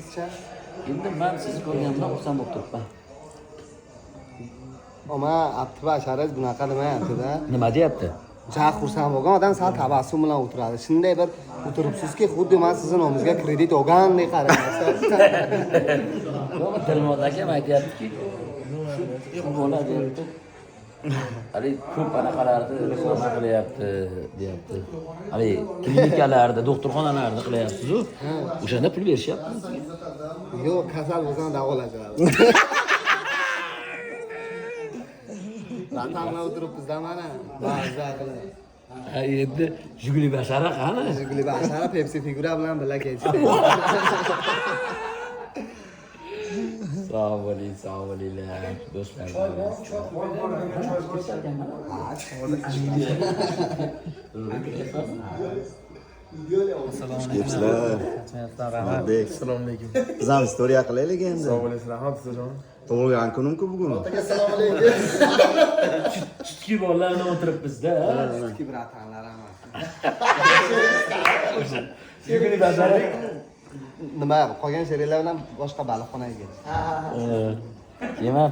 sizcha? Endi men sizni ko'rganimdan xursand bo'lib turibman. Ama abdi basharasi bunaqa demayapti-da. Nima deyapti? Ja xursand bo'lgan odam sal tabassum bilan o'tiradi. Shunday bir o'tiribsizki, xuddi men sizning nomingizga kredit olgandek qarayapsiz. Yo'q, Dilmod akam aytyaptiki, shu bo'ladi deyapti. Hali ko'p anaqalarni reklama qilyapti, deyapti. Hali klinikalarda, doktorxonalarda qilyapsiz-ku. O'shanda pul berishyapti. Yo'q, kasal bo'lsam davolashadi. Ratamla o'tiribmiz-da mana. Ba'zida qilib. Ha, endi Jiguli bashara qani? Jiguli bashara Pepsi figura bilan birga ketdi. Sog' bo'linglar, do'stlar. Kepsizlar. Rahmatbek. Assalomu alaykum. Biz ham istoriya qilaylik endi. Sog' bo'lasiz, rahmatsiz. Tug'ilgan kunim-ku bugun. Assalomu alaykum. Kichik bolalar bilan o'tiribmiz-da. Kichik bratanlar emas. Jiguli bashara. Nima, qolgan she'rlar bilan boshqa baliqxonaga ketdi. Yema